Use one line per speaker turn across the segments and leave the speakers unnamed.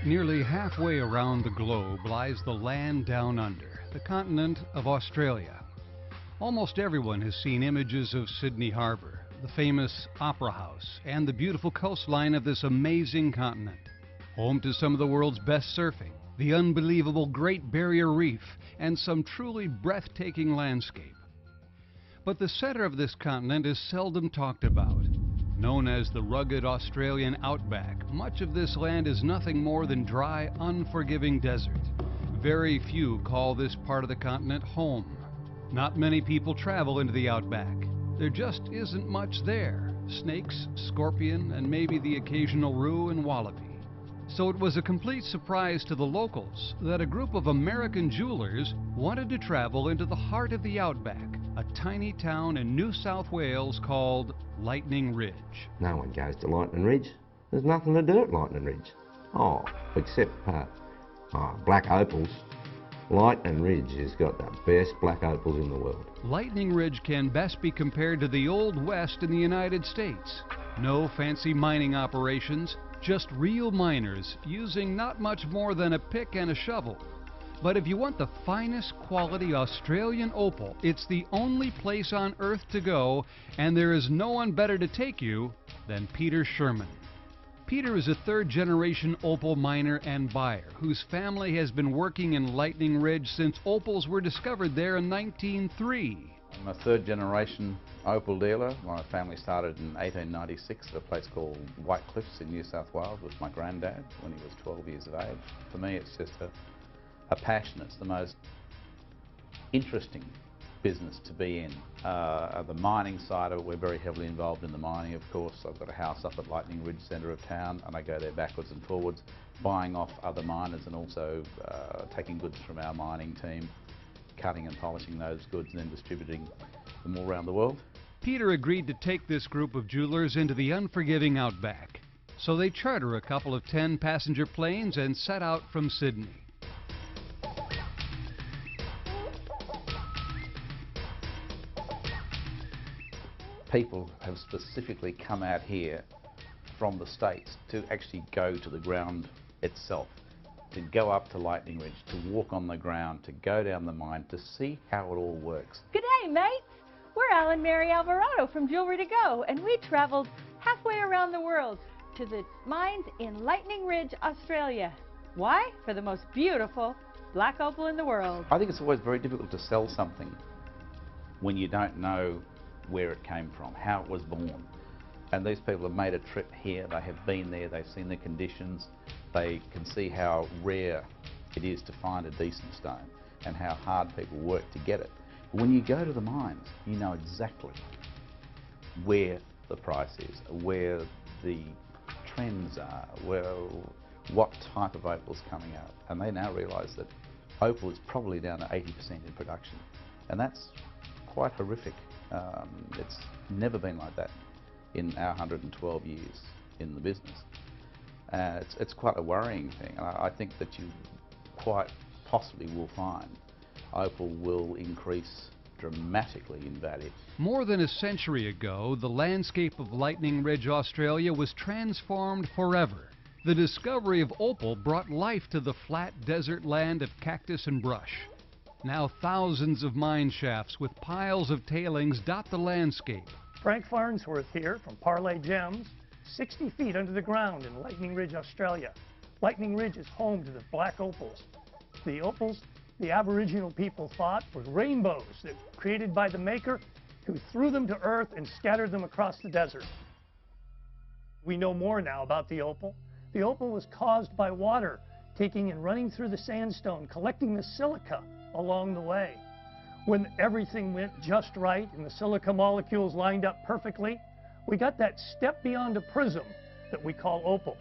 Nearly halfway around the globe lies the land down under, the continent of Australia. Almost everyone has seen images of Sydney Harbour, the famous Opera House, and the beautiful coastline of this amazing continent. Home to some of the world's best surfing, the unbelievable Great Barrier Reef, and some truly breathtaking landscape. But the center of this continent is seldom talked about. Known as the rugged Australian outback, much of this land is nothing more than dry, unforgiving desert. Very few call this part of the continent home. Not many people travel into the outback. There just isn't much there. Snakes, scorpion, and maybe the occasional roo and wallaby. So it was a complete surprise to the locals that a group of American jewelers wanted to travel into the heart of the outback, a tiny town in New South Wales called Lightning Ridge.
No one goes to Lightning Ridge. There's nothing to do at Lightning Ridge. Oh, except black opals. Lightning Ridge has got the best black opals in the world.
Lightning Ridge can best be compared to the Old West in the United States. No fancy mining operations, just real miners using not much more than a pick and a shovel. But if you want the finest quality Australian opal, it's the only place on earth to go, and there is no one better to take you than Peter Sherman. Peter is a third-generation opal miner and buyer whose family has been working in Lightning Ridge since opals were discovered there in 1903.
I'm a third-generation opal dealer. My family started in 1896 at a place called White Cliffs in New South Wales with my granddad when he was 12 years of age. For me, it's just a passion. It's the most interesting business to be in. The mining side of it, we're very heavily involved in the mining, of course. I've got a house up at Lightning Ridge, centre of town, and I go there backwards and forwards, buying off other miners and also taking goods from our mining team, cutting and polishing those goods and then distributing them all around the world.
Peter agreed to take this group of jewelers into the unforgiving outback. So they charter a couple of 10-passenger planes and set out from Sydney.
People have specifically come out here from the States to actually go to the ground itself, to go up to Lightning Ridge, to walk on the ground, to go down the mine, to see how it all works.
Good day, mates. We're Al and Mary Alvarado from Jewelry to Go, and we traveled halfway around the world to the mines in Lightning Ridge, Australia. Why? For the most beautiful black opal in the world.
I think it's always very difficult to sell something when you don't know where it came from, how it was born. And these people have made a trip here, they have been there, they've seen the conditions, they can see how rare it is to find a decent stone and how hard people work to get it. But when you go to the mines, you know exactly where the price is, where the trends are, what type of opal is coming out. And they now realise that opal is probably down to 80% in production. And that's quite horrific. It's never been like that in our 112 years in the business. It's quite a worrying thing, and I think that you quite possibly will find opal will increase dramatically in value.
More than a century ago, the landscape of Lightning Ridge, Australia was transformed forever. The discovery of opal brought life to the flat desert land of cactus and brush. Now thousands of mine shafts with piles of tailings dot the landscape.
Frank Farnsworth here from Parlay Gems, 60 feet under the ground in Lightning Ridge, Australia. Lightning Ridge is home to the black opals. The opals the Aboriginal people thought were rainbows that were created by the Maker, who threw them to earth and scattered them across the desert. We know more now about the opal. The opal was caused by water taking and running through the sandstone, collecting the silica along the way. When everything went just right and the silica molecules lined up perfectly, we got that step beyond a prism that we call opal.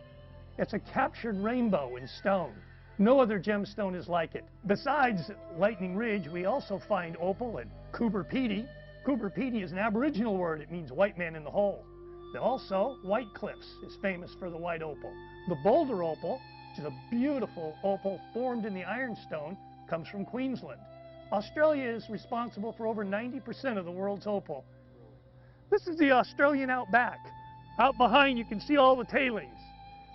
It's a captured rainbow in stone. No other gemstone is like it. Besides Lightning Ridge, we also find opal at Coober Pedy. Coober Pedy is an Aboriginal word. It means white man in the hole. And also, White Cliffs is famous for the white opal. The Boulder opal, which is a beautiful opal formed in the ironstone, comes from Queensland. Australia is responsible for over 90% of the world's opal. This is the Australian outback. Out behind you can see all the tailings.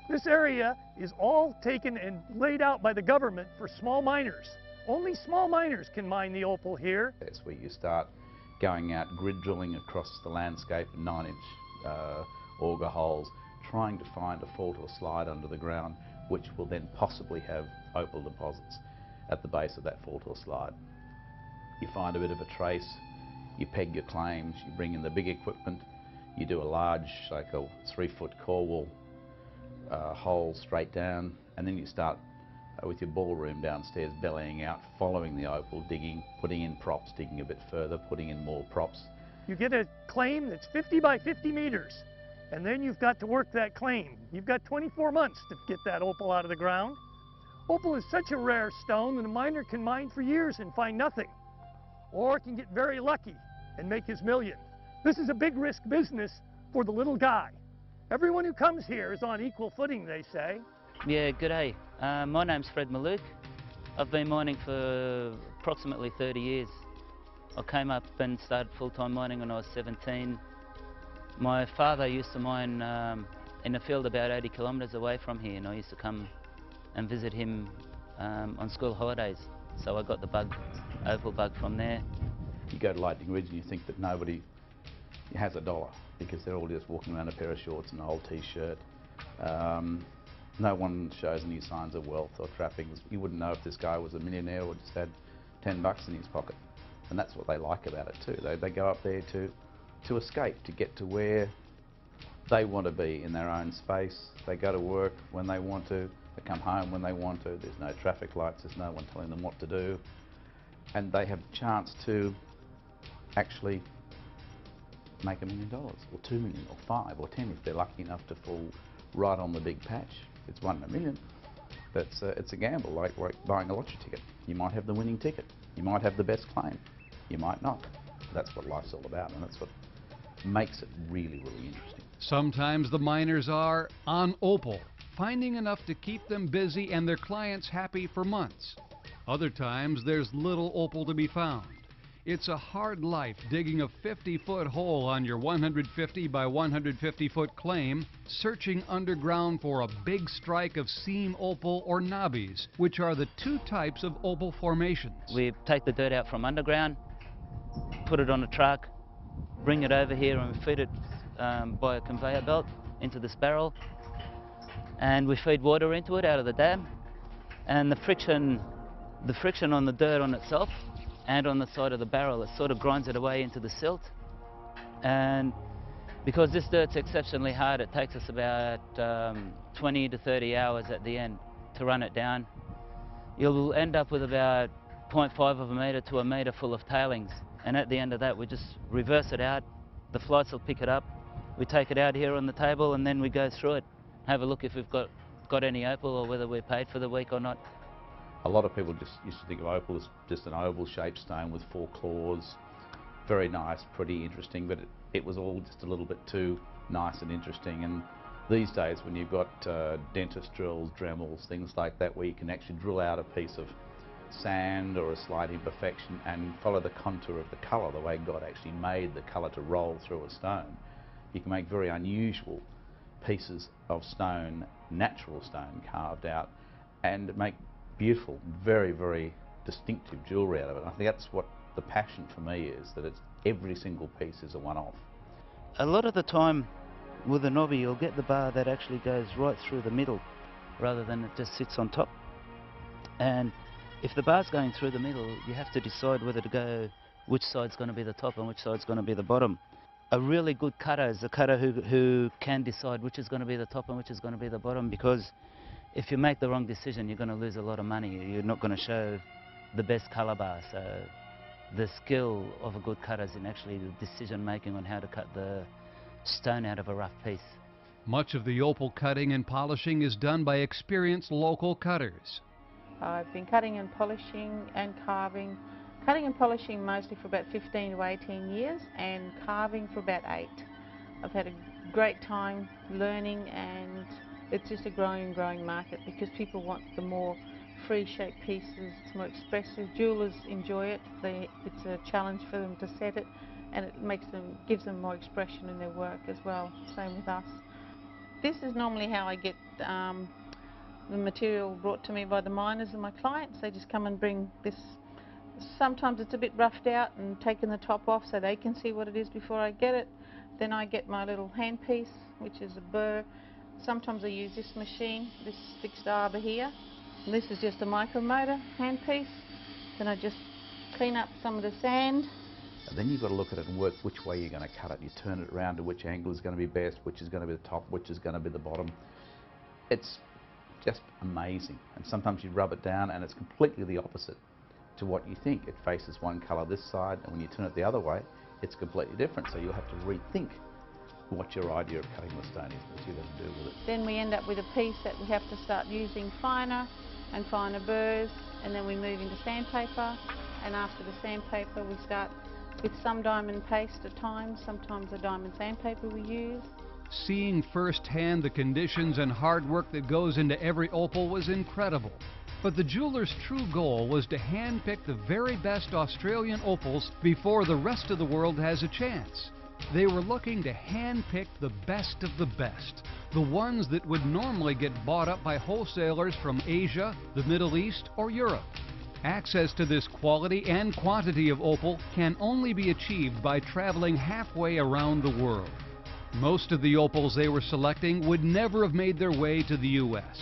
This area is all taken and laid out by the government for small miners. Only small miners can mine the opal here.
That's where you start going out grid drilling across the landscape, 9-inch auger holes, trying to find a fault or slide under the ground, which will then possibly have opal deposits at the base of that fault or slide. You find a bit of a trace, you peg your claims, you bring in the big equipment, you do a large, like a 3-foot core wall hole straight down, and then you start with your ballroom downstairs bellying out, following the opal, digging, putting in props, digging a bit further, putting in more props.
You get a claim that's 50 by 50 meters, and then you've got to work that claim. You've got 24 months to get that opal out of the ground. Opal is such a rare stone that a miner can mine for years and find nothing, or can get very lucky and make his million. This is a big risk business for the little guy. Everyone who comes here is on equal footing, they say.
Yeah, g'day. My name's Fred Malouk. I've been mining for approximately 30 years. I came up and started full-time mining when I was 17. My father used to mine in a field about 80 kilometres away from here, and I used to come and visit him on school holidays. So I got the bug, opal bug, from there.
You go to Lightning Ridge and you think that nobody has a dollar because they're all just walking around a pair of shorts and an old t-shirt. No one shows any signs of wealth or trappings. You wouldn't know if this guy was a millionaire or just had 10 bucks in his pocket. And that's what they like about it too. They go up there to escape, to get to where they want to be in their own space. They go to work when they want to, they come home when they want to, there's no traffic lights, there's no one telling them what to do. And they have a chance to actually make $1 million, or $2 million, or 5 or 10 if they're lucky enough to fall right on the big patch. It's 1 in a million. It's a gamble, like buying a lottery ticket. You might have the winning ticket. You might have the best claim. You might not. That's what life's all about, and that's what makes it really, really interesting.
Sometimes the miners are on opal, finding enough to keep them busy and their clients happy for months. Other times there's little opal to be found. It's a hard life digging a 50-foot hole on your 150 by 150 foot claim, searching underground for a big strike of seam opal or knobbies, which are the two types of opal formations.
We take the dirt out from underground, put it on a truck, bring it over here, and we feed it by a conveyor belt into this barrel, and we feed water into it out of the dam, and the friction on the dirt on itself and on the side of the barrel, it sort of grinds it away into the silt. And because this dirt's exceptionally hard, it takes us about 20 to 30 hours at the end to run it down. You'll end up with about 0.5 of a metre to a metre full of tailings, and at the end of that we just reverse it out. The flights will pick it up, we take it out here on the table, and then we go through it, have a look if we've got any opal or whether we're paid for the week or not.
A lot of people just used to think of opal as just an oval-shaped stone with 4 claws. Very nice, pretty interesting, but it was all just a little bit too nice and interesting. And these days, when you've got dentist drills, Dremels, things like that, where you can actually drill out a piece of sand or a slight imperfection and follow the contour of the colour, the way God actually made the colour to roll through a stone, you can make very unusual pieces of stone, natural stone carved out, and make beautiful, very, very distinctive jewellery out of it. I think that's what the passion for me is, that it's every single piece is a one-off.
A lot of the time with a knobby, you'll get the bar that actually goes right through the middle rather than it just sits on top. And if the bar's going through the middle, you have to decide whether to go which side's going to be the top and which side's going to be the bottom. A really good cutter is a cutter who can decide which is going to be the top and which is going to be the bottom, because if you make the wrong decision, you're going to lose a lot of money. You're not going to show the best colour bar. So the skill of a good cutter is in actually the decision making on how to cut the stone out of a rough piece.
Much of the opal cutting and polishing is done by experienced local cutters.
I've been cutting and polishing and carving. Cutting and polishing mostly for about 15 to 18 years, and carving for about 8. I've had a great time learning, and it's just a growing market because people want the more free shaped pieces. It's more expressive. Jewellers enjoy it. It's a challenge for them to set it, and it gives them more expression in their work as well. Same with us. This is normally how I get the material brought to me by the miners and my clients. They just come and bring this. Sometimes it's a bit roughed out and taken the top off so they can see what it is before I get it. Then I get my little handpiece, which is a burr. Sometimes I use this machine, this fixed arbor here. And this is just a micromotor handpiece. Then I just clean up some of the sand.
And then you've got to look at it and work which way you're going to cut it. You turn it around to which angle is going to be best, which is going to be the top, which is going to be the bottom. It's just amazing. And sometimes you rub it down and it's completely the opposite to what you think. It faces one colour this side, and when you turn it the other way, it's completely different. So you'll have to rethink what your idea of cutting the stone is, what you're going to do with it.
Then we end up with a piece that we have to start using finer and finer burrs, and then we move into sandpaper, and after the sandpaper we start with some diamond paste at times, sometimes a diamond sandpaper we use.
Seeing firsthand the conditions and hard work that goes into every opal was incredible. But the jeweler's true goal was to handpick the very best Australian opals before the rest of the world has a chance. They were looking to handpick the best of the best, the ones that would normally get bought up by wholesalers from Asia, the Middle East, or Europe. Access to this quality and quantity of opal can only be achieved by traveling halfway around the world. Most of the opals they were selecting would never have made their way to the U.S.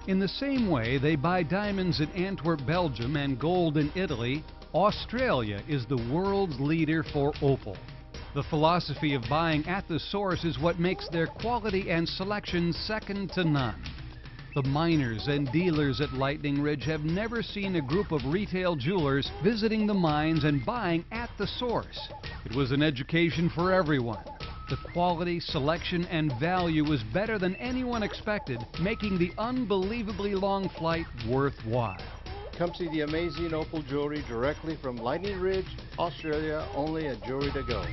In the same way they buy diamonds in Antwerp, Belgium, and gold in Italy, Australia is the world's leader for opal. The philosophy of buying at the source is what makes their quality and selection second to none. The miners and dealers at Lightning Ridge have never seen a group of retail jewelers visiting the mines and buying at the source. It was an education for everyone. The quality, selection, and value was better than anyone expected, making the unbelievably long flight worthwhile.
Come see the amazing opal jewelry directly from Lightning Ridge, Australia, only at Jewelry to Go.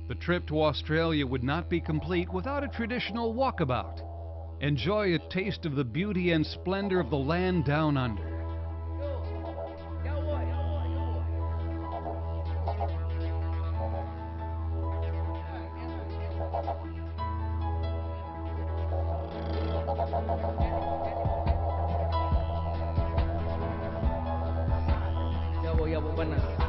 The trip to Australia would not be complete without a traditional walkabout. Enjoy a taste of the beauty and splendor of the land down under.
Ya voy, buenas.